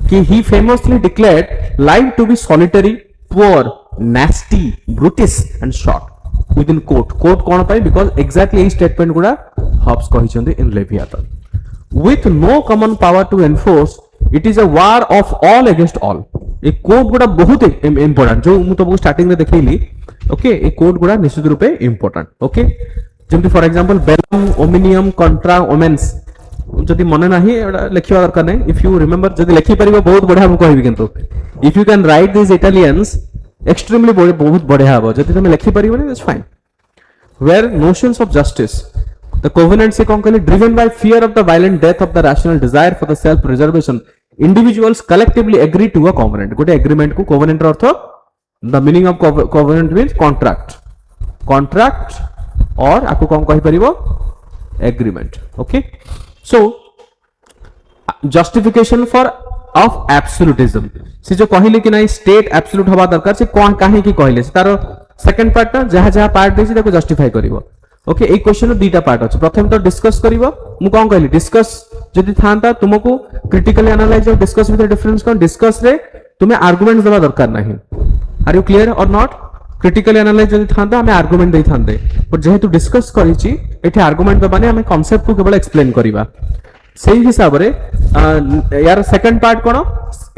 कि he famously declared life to be solitary, poor, nasty, brutish and short within quote. Quote कौन पाई, because exactly यही statement गुड़ा हॉब्स कहिसंदी in Leviathan. With no common power to enforce, it is a war of all against all. ये कोड गुड़ा बहुत important, जो मु तुमको स्टार्टिंग में देखैली. ओके, ये कोड गुड़ा निश्चित रूपे इंपोर्टेंट. ओके, जेमति फॉर एग्जांपल बेलम, ओमिनियम, कॉन्ट्रा, ओमेन्स जदि मन नाही लिखिबा दरकार नै. इफ यू रिमेंबर जदि लिखि परिबो बहुत बढ़िया हम कहबी, किंतु if you can write this Italians extremely बहुत बढ़िया हबो. जदि तुम लिखि परिबो नै, that's fine. Where notions of justice, the covenant से कौन कहले, driven by fear of the violent death of the rational desire for the self preservation, individuals collectively agree to a covenant. गोटे एग्रीमेंट को covenant रो अर्थ, the meaning of covenant means contract और आपको कौन कहि परिबो, agreement. Okay, so justification for of absolutism. से जो कहले कि नहीं स्टेट एब्सोल्यूट हवा दरकार, से कौन काहे की कहले, तार सेकंड पार्ट ना जहां जहां पार्ट देछि ताको जस्टिफाई करिवो. ओके, एक क्वेश्चन रो दुईटा पार्ट अछि. प्रथम तो डिस्कस करिवो. मु कोन कहली, डिस्कस जदि थांता तुमको क्रिटिकली एनालाइज और discuss with the difference cone, discuss रे तुमे आर्गुमेंट देबा दरकार नाही. आर यू क्लियर और नॉट? क्रिटिकली एनालाइज जदि थांता हमें आर्गुमेंट देई थांते, पर जेहेतु डिस्कस करिछि एठी आर्गुमेंट देबानी, हमें कांसेप्ट को केवल एक्सप्लेन करिवा. सेही हिसाब रे यार सेकंड पार्ट कोन,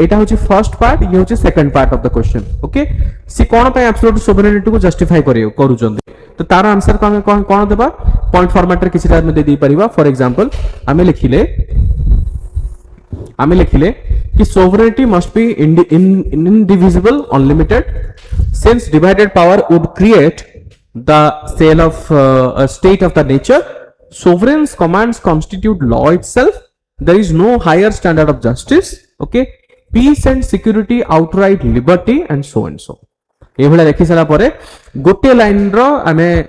एटा होची फर्स्ट पार्ट, ये होची second part of the question. Okay, see कोन पे एब्सोल्यूट सोवरेनिटी को जस्टिफाई करूचंदी, तो तार आंसर को हमें कोन देबा, पॉइंट फॉर्मेट रे किछि टाइम में दे दी परिबा. फॉर एग्जांपल हमें लिखिले कि sovereignty must be indivisible, unlimited, since divided power would create the cell of a state of the nature. Sovereign's commands constitute law itself. There is no higher standard of justice. Okay, peace and security, outright liberty, and so and so. ये भला देखि सारा परे गोटे line रो हमें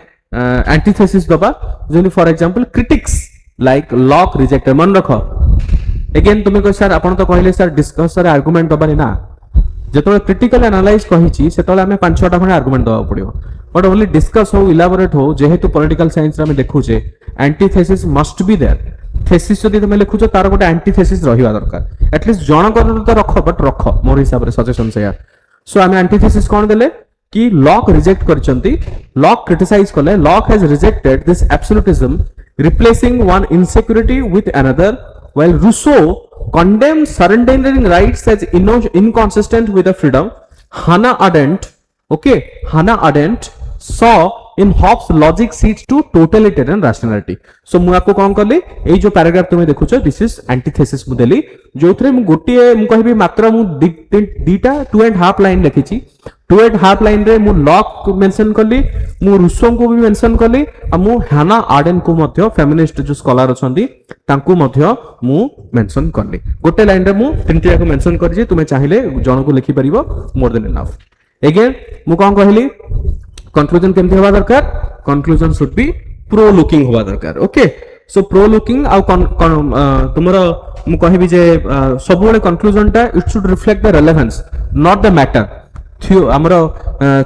antithesis दबा, jenny for example critics like lock rejected. मन रखो अगेन तुमे को सर आपण तो कहले सर डिस्कस सर आर्गुमेंट दबानी ना, जेतोले क्रिटिकल एनालाइज कहिछि सेतोले हमें 5-6टा खने आर्गुमेंट दबा पड़ियो. बट ओनली डिस्कस हो, इलाबोरेट हो, जेहेतु पॉलिटिकल साइंस रे हमें देखुचे antithesis must be there. Thesis जदि तुमे लिखुचो तार गोटे एंटीथेसिस रहिवा दरकार. एटलीस्ट जण कर तो रखो, बट रखो मोर हिसाब रे सजेशन से यार. सो हमें एंटीथेसिस कोन देले कि लॉक रिजेक्ट करचंती, लॉक क्रिटिसाइज करले, lock has rejected this absolutism replacing one insecurity with another, while Rousseau condemned surrendering rights as inconsistent with the freedom. Hannah Arendt saw in Hobbes logic seeks to totalitarian rationality. So मु आपको कौन करली, एई जो paragraph तुमे देखुछो this is antithesis मु देली, जोथरे मु गोटिए मु कहबी मात्र मु दीटा 2.5 लाइन लिखिछि. 2.5 लाइन रे मु लॉक मेंशन करली, मु रूसो को भी मेंशन करली, आ मु हाना आर्डेन को मध्य फेमिनिस्ट जो स्कॉलर अछंदी तांको मध्य मु मेंशन करली. गोटे लाइन रे मु तीनटा को मेंशन करछि, तुमे चाहिले जण को लिखि परिबो, मोर देन इनफ. अगेन मु कोन कहली, कंक्लूजन केमती होबा दरकार, conclusion should be pro looking होबा दरकार. ओके, सो प्रो लुकिंग आ तुमरो मु कहबी जे सब बेले कंक्लूजन टा it should reflect the relevance not the matter. हमरो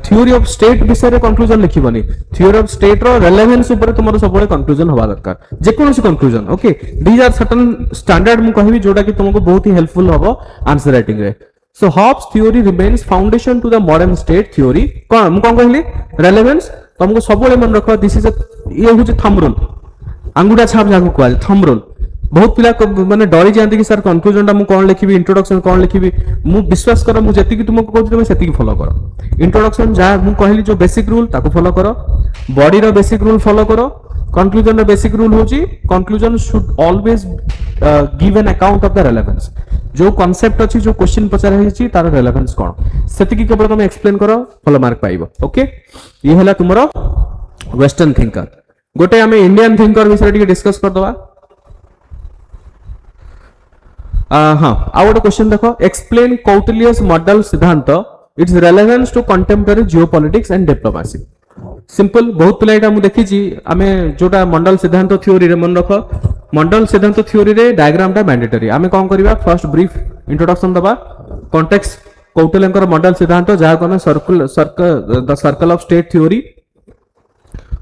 थ्योरी ऑफ स्टेट विषय रे कंक्लूजन लिखिबनी, थ्योरी ऑफ स्टेट रो रेलेवेंस ऊपर तुमरो सब बेले कंक्लूजन होबा दरकार, जे कोनोसी conclusion. Okay, these are certain standard मु कहबी जोटा कि तुमको बहुत ही हेल्पफुल होबो आंसर राइटिंग रे. So Hobbes theory remains foundation to the modern state theory. कौन मु कौन कहली, रेलेवेंस तुमको सब बेले मन रखो, दिस इज ये होची थंब रूल, अंगुठा छाप जाको कहल थंब रूल. बहुत पिला माने डरी जानते कि सर कंक्लूजन टा मु कौन लिखिबी, इंट्रोडक्शन कौन लिखिबी. मु विश्वास कर मु जति कि तुमको कहू तुम सेति फॉलो करो. इंट्रोडक्शन जा मु कहली जो बेसिक रूल ताको फॉलो करो, बॉडी रो बेसिक रूल फॉलो करो. कंक्लूजन रो बेसिक रूल होची conclusion should always give an account of the relevance. जो कांसेप्ट अछि, जो क्वेश्चन पचार हेछि तार रेलेवेंस कोन, सेति कि केवल तुम एक्सप्लेन करो, फुल मार्क पाइबो. ओके, ये हला तुमरो वेस्टर्न थिंकर. गोटे हमें इंडियन थिंकर विषय टिके डिस्कस कर दवा. हां, आ गोटे क्वेश्चन देखो, एक्सप्लेन कौटिल्यस मॉडल सिद्धांत, it's relevance to contemporary geopolitics and diplomacy. Simple, बहुत पिला एटा मु देखि छी, हमें जोटा मंडल सिद्धांत थ्योरी रे मन रखो, मंडल सिद्धांत थ्योरी रे डायग्राम टा मैंडेटरी आमे कोन करबा फर्स्ट ब्रीफ इंट्रोडक्शन दबा कॉन्टेक्स्ट कौटिल्यंकर मंडल सिद्धांत जहा को the circle of state theory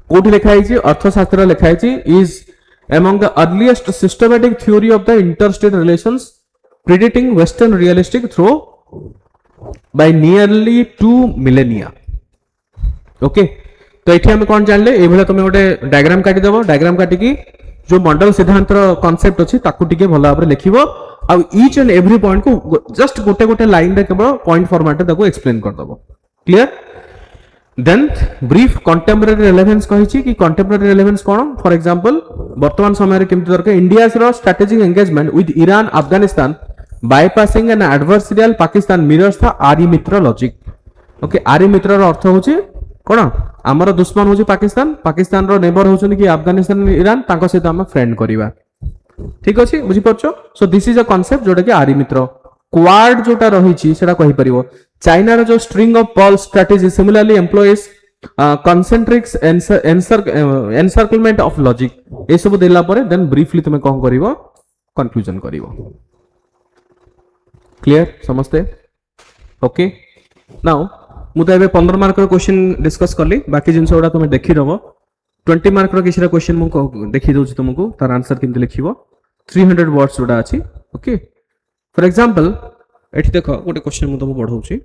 कोठी लिखा है अर्थशास्त्र लिखा है is among the earliest systematic theory of the interstate relations predating western realistic through by nearly 2 millennia okay तो एठी हम कोन जानले ए भला तुमे गोटे डायग्राम काटी देबो डायग्राम काटी की जो मंडल सिद्धांत रो कांसेप्ट अछि ताकू टिके भला भाबरे लिखिबो आ ईच एंड एवरी पॉइंट को जस्ट गोटे गोटे लाइन रे केवल पॉइंट फॉर्मेट रे ताकू एक्सप्लेन कर देबो clear then brief contemporary relevance कहिछि कि कंटेम्पररी रेलेवेंस कोन फॉर एग्जांपल वर्तमान समय रे केमति दरके इंडिया रो strategic engagement with Iran Afghanistan bypassing an adversarial Pakistan mirrors the आरी मित्र लॉजिक ओके आरी मित्र रो अर्थ होछि कोन हमर दुश्मन होछि पाकिस्तान पाकिस्तान रो नेबर होछन कि अफगानिस्तान ईरान तांको सहित हम फ्रेंड करिवा ठीक अछि बुझि परछो so this is a concept जोटा कि आरी मित्र क्वाड जोटा रहिछि सेटा कहि परिबो चाइना रो जो string of pearl strategy similarly employs concentric encirclement of logic ए सब देला परे देन ब्रीफली तुमे कोन करिवो कंक्लूजन करिवो क्लियर समझते ओके नाउ मु तो एबे 15 मार्क रो क्वेश्चन डिस्कस करली बाकी जिंस ओडा तुमे देखि रहो 20 मार्क रो किछरा क्वेश्चन मु देखि दउछि तुमको तार आंसर किंति लिखिबो 300 वर्ड्स ओडा अछि ओके फॉर एग्जांपल एठी देखो गोटे क्वेश्चन मु तुमको पढौछि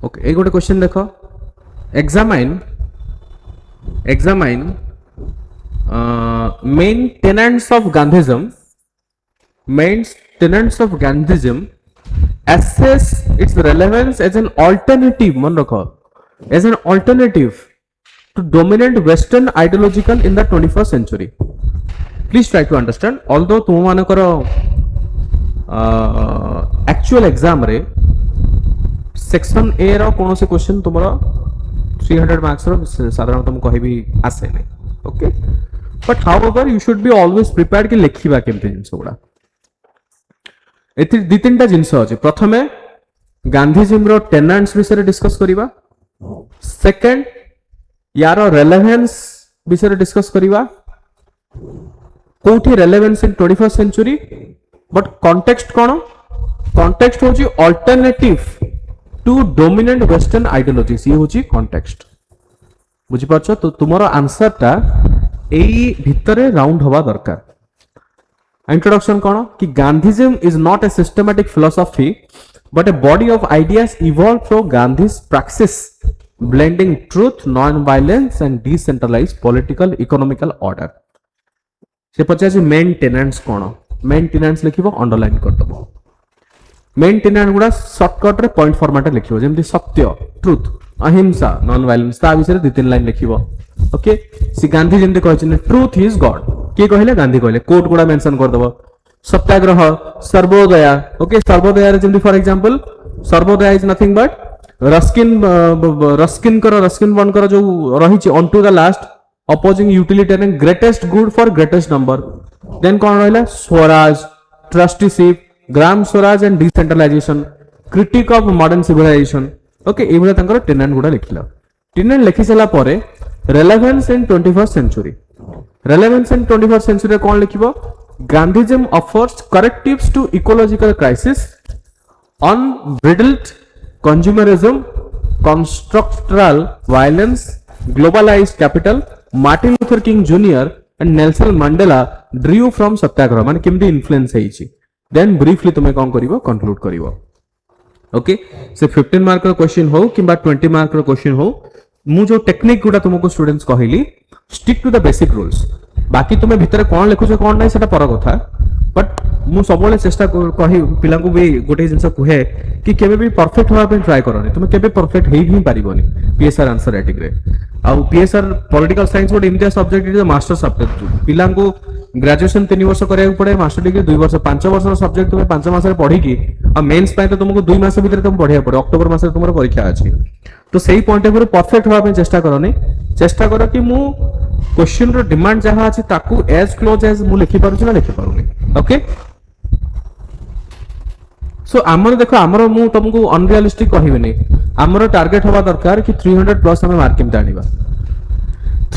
ओके एक गोटे क्वेश्चन देखो examine main tenets of Gandhism assess its relevance as an alternative मन रखो as an alternative to dominant western ideological in the 21st century please try to understand although तुम मानकर actual exam रे सेक्शन ए रो कोन से question तुमरो 300 marks रो साधारण तुम कहि भी आसे नै okay but however you should be always prepared कि लिखिबा केमते जिंस गुडा एथि दि तीनटा जिंस अछि प्रथमे गांधीजिम रो टेनेंट्स विषय डिस्कस करिबा सेकंड यारो रेलेवेंस विषय डिस्कस करिबा कोठी relevance in 21st century but context कोन कॉन्टेक्स्ट होची alternative to dominant western ideologies ये होची कॉन्टेक्स्ट बुझि पाछो तो तुमरो आंसर ता एई भितरे राउंड होवा दरकार इंट्रोडक्शन कोन कि Gandhism is not a systematic philosophy but a body of ideas evolve from Gandhi's practice blending truth non violence and decentralized political economical order से पचासी मेन टेनेंट्स कोन मेन टेनेंट्स लिखिबो अंडरलाइन कर दबो मेन टेनेंट गुडा शॉर्टकट रे पॉइंट फॉर्मेट लिखिबो जेमति सत्य ट्रुथ अहिंसा नॉन वायलेंस ता विषय दि तीन लाइन लिखिबो ओके सी गांधी जेमति कहछन ट्रुथ इज गॉड के कहले गांधी कहले कोट गुडा मेंशन कर दबो सत्याग्रह सर्वोदय ओके सर्वोदय रे जेमति for example Sarvodaya is nothing but Ruskin वन कर जो रही छि on to the last opposing utilitarian greatest good for greatest number then कोन रहला Swaraj trusteeship Gram Swaraj and decentralization critique of modern civilization okay ए भला तंकर टेनेंट गुडा लिखिला टेनेंट लिखि सला परे relevance in 21st century relevance in 21st century कोन लिखिबो Gandhism offers correctives to ecological crisis unbridled consumerism कंस्ट्रक्चरल violence globalized capital Martin Luther King Junior and Nelson Mandela drew from satyagraha माने केमदी इन्फ्लुएंस हेछि देन ब्रीफली तुमे कोन करिवो कंक्लूड करिवो ओके से 15 mark रो question हो किबा 20 mark रो question हो मु जो टेक्निक गुडा तुमको स्टूडेंट्स कहली stick to the basic rules बाकी तुमे भितर कोन लिखुछ कोन नै सेटा पर कथा बट मु सबले चेष्टा कहि पिला को भी गोटे जिंस कहे कि केबे भी परफेक्ट होवा पे ट्राई करनी तुमे केबे परफेक्ट हेई ही पारिबोनी पीएसआर आंसर राइटिंग रे आ पीएसआर पॉलिटिकल साइंस गोटे India subject is master subject पिला को ग्रेजुएशन 3 वर्ष करिया पड़े मास्टर डिग्री 2 वर्ष 5 वर्ष सब्जेक्ट तुमे 5 मास रे पढी की आ मेंस पाए तो तुमको 2 मास भीतर तुम पढिया पड़े अक्टोबर मास रे तुमरो परीक्षा अछि तो सही पॉइंट ऑफ व्यू परफेक्ट होवा पे चेष्टा करनी चेष्टा करो कि मु क्वेश्चन रो डिमांड जहां अछि ताकू एज क्लोज एज मु लिखि पारुछ ना लिखि पारुनी ओके सो आमर देखो आमर मु तुमको अनरियलिस्टिक कहबिनी आमर टार्गेट होबा दरकार कि 300 प्लस हमें मार्क केमता आनिबा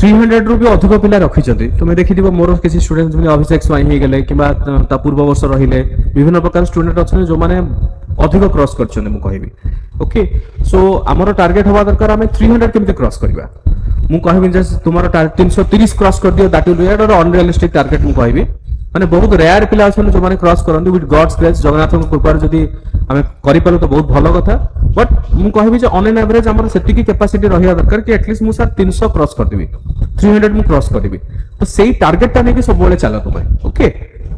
300 रु भी अधिक पिला रखिछथि तुमे देखिदिबो मोर किछि स्टूडेंट्स भी अभिषेक स्वाई हे गेले किबा ता पूर्व वर्ष रहिले विभिन्न प्रकार स्टूडेंट अछन जो माने अधिक क्रॉस करछन मु कहबी ओके सो आमर टार्गेट होबा दरकार हमें 300 केमते क्रॉस करबा मु कहबी जे तुमार 330 क्रॉस कर दियो that will be unrealistic target मु कहबी माने बहुत रेयर पिला अछन जो माने क्रॉस करंदी विथ गॉड्स ग्रेस जगन्नाथ कृपा जदी हमें करि पालो तो बहुत भलो कथा बट मु कहबी जे ऑन एन एवरेज हमर सेति की कैपेसिटी रहिया दरकार कि एटलीस्ट मु सर 300 क्रॉस कर देबी 300 मु क्रॉस करबी तो सेही टारगेट ता नेकी सब बोले चला तुमे ओके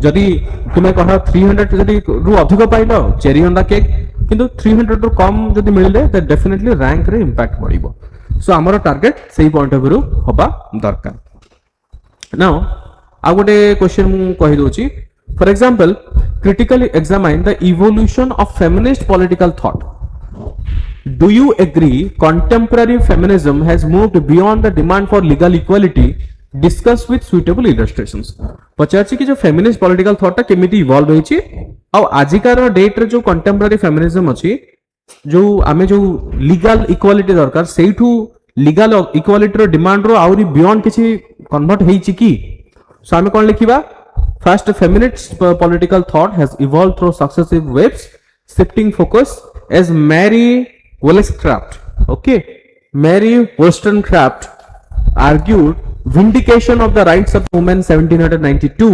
जदी तुमे कह 300 जदी रु अधिक pilo cherry on the cake किंतु 300 रु कम जदी मिलले त डेफिनेटली रैंक रे इंपैक्ट पड़िबो सो हमर टारगेट सेही पॉइंट ऑफ व्यू होबा दरकार नाउ आ गोटे क्वेश्चन मु कहि दोची for example critically examine the evolution of feminist political thought. Do you agree contemporary feminism has moved beyond the demand for legal equality? Discuss with suitable illustrations. पचारछि कि जो feminist political thought टा केमिति evolve होइछि आ आजिकार date रे जो contemporary feminism अछि जो आमे जो legal equality दरकार सेइठू legal equality रो डिमांड रो आउरी बियॉन्ड किछि कन्वर्ट हेइछि कि सो आमे कोन लिखिबा First, feminist political thought has evolved through successive waves, shifting focus as Mary Wollstonecraft. Okay, Mary Wollstonecraft argued vindication of the rights of women 1792.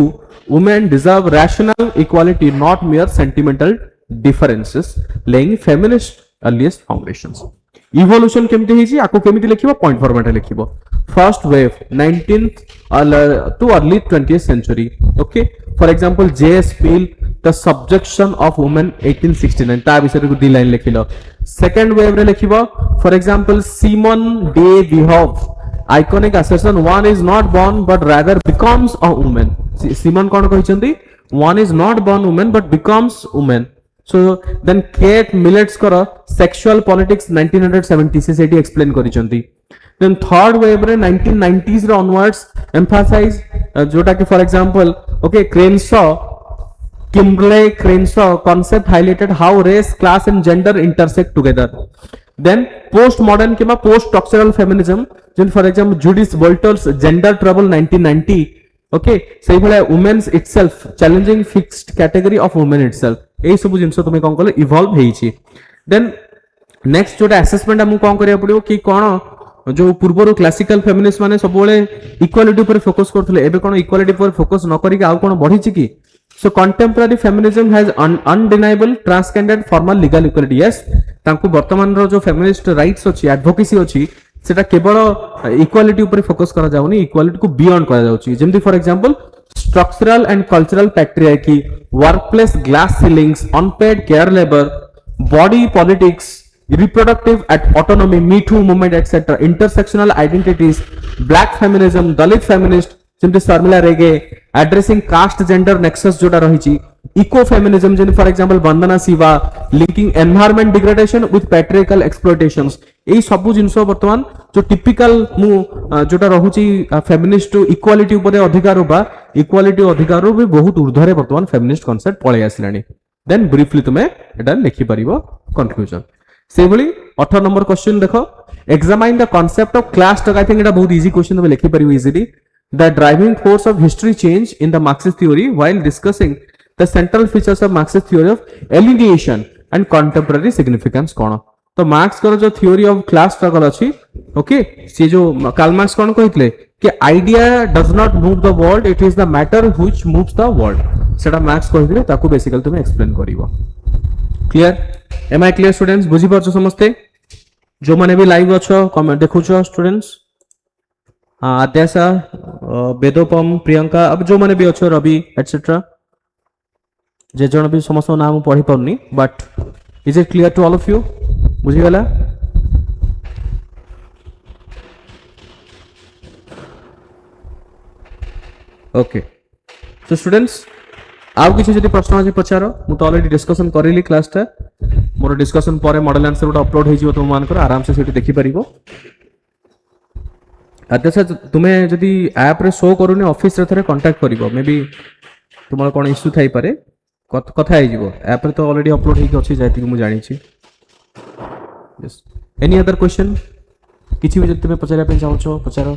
Women deserve rational equality, not mere sentimental differences, laying feminist earliest foundations. Evolution केमती हिची आको केमती लिखिबो point format लिखिबो first wave 19th to early 20th century okay for example J.S. Peale the subjection of women 1869 ता विषय रे दी line लिखिलो second wave रे लिखिबो for example Simone de Beauvoir iconic assertion one is not born but rather becomes a woman Simone cone कहिसंती one is not born woman but becomes woman so then Kate Millet's kara sexual politics 1970 से सेठी explain करिसंती then third wave रे 1990s रे onwards emphasize जोटा कि for example okay Kimberly Crenshaw concept highlighted how race class and gender intersect together then post modern keema post structural feminism Jin for example Judith Butler's gender trouble 1990 okay सेही भले women's itself challenging fixed category of women itself एई सब जिंस तुमे कोन कहले evolve हेइछि then next जोटा assessment हमु कोन करिया पड़ियो कि कोन जो पूर्वरो क्लासिकल फेमिनिस्ट माने सब बोले इक्वालिटी पर फोकस करथले एबे कोन इक्वालिटी पर फोकस न करिक आउ कोन बढ़िछि कि so contemporary feminism has undeniable transcendent formal legal equality yes तांको वर्तमान रो जो फेमिनिस्ट राइट्स अछि एडवोकेसी अछि सेटा केवल इक्वालिटी ऊपर फोकस करा जाउनी इक्वालिटी को बियॉन्ड करा जाउछि जेमति for example structural and cultural patriarchy workplace glass ceilings unpaid care labor body politics reproductive autonomy me too movement etc intersectional identities black feminism dalit feminist जेमति Sharmila Rege addressing caste gender nexus जोटा रहिछि eco feminism जेन for example Vandana Shiva linking environment degradation with patriarchal exploitations एई सब जिंस वर्तमान जो typical मु जोटा रहुछि फेमिनिस्ट इक्वालिटी ऊपर अधिकार बा इक्वालिटी अधिकार भी बहुत ऊर्ध्वरे वर्तमान फेमिनिस्ट कांसेप्ट पळे आसिलानी देन ब्रीफली तुमे एटा लिखि परिबो कंक्लूजन से भली 18 नंबर क्वेश्चन देखो examine the concept of class talk I think एटा बहुत इजी क्वेश्चन तुमे लिखि परिबो easily the driving force of history change in the Marxist theory while discussing the central features of Marxist theory of alienation and contemporary significance कोन तो Marx कर जो theory of class struggle अछि okay से जो कार्ल मार्क्स कोन कहितले कि idea does not move the world it is the matter which moves the world सेटा मार्क्स कहितले ताको बेसिकली तुमे एक्सप्लेन करिवो clear am I clear students बुझी परछो समस्ते जो माने भी लाइव अछो कमेंट देखुछो स्टूडेंट्स आद्यासा वेदोपम प्रियंका अब जो माने भी अछो रवि एटसेट्रा जे जण भी समस्त नाम पढ़ी परनी but is it clear to all of you बुझी गला ओके सो स्टूडेंट्स आउ किछि जदि प्रश्न अछि पचारो मु तो ऑलरेडी डिस्कशन करिली क्लास ता मोर डिस्कशन परे मॉडल आंसर उटा अपलोड हे जिवो तुम मान कर आराम से सेठी देखि परिबो ଆଚ୍ଛା ତୁମେ ଯଦି ଆପ ରେ ଶୋ କରୁନି ଅଫିସ ରେ ଥରେ କଣ୍ଟାକ୍ଟ କରିବ ମେ ବି ତୁମର କ'ଣ ଇସ୍ୟୁ ଥାଇପାରେ କଥା ହେଇଯିବ ଆପ ରେ ତ ଅଲରେଡି ଅପଲୋଡ ହେଇକି ଅଛି ଯେତିକି ମୁଁ ଜାଣିଛି ଏନି ଅଦର କ୍ୱେଶ୍ଚନ କିଛି ବି ଯଦି ତୁମେ ପଚାରିବା ପାଇଁ ଚାହୁଁଛ ପଚାର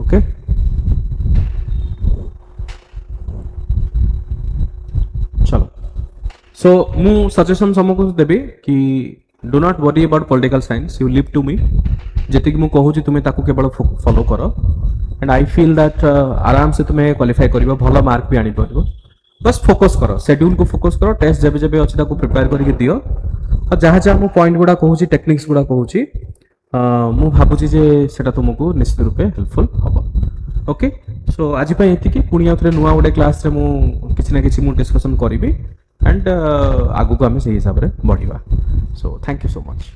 ଓକେ चलो सो मु सजेशन समको देबी कि do not worry about political science you leave to me जेतिक मु कहूँ तुम्हें ताकू केवल फॉलो कर एंड आई फील दैट आराम से तुम्हें क्वालिफाई कर भल मार्क भी आनी पार बस फोकस कर शेड्यूल को फोकस कर टेस्ट जब जब अच्छी प्रिपेयर करके दियो और जहाँ जहाँ मुझे पॉइंट गुड़ा कहूँ टेक्निक्स गुड़ा कहूँ मु भावुची जे सेटा तुमको निश्चित रूपे हेल्पफुल हम ओके सो आज ये पुणी आउे नुआ गोटे क्लास रे मु किसी ना किसी मु डिस्कशन करी एंड आगु को आम से हिसाब से बढ़िया so thank you so much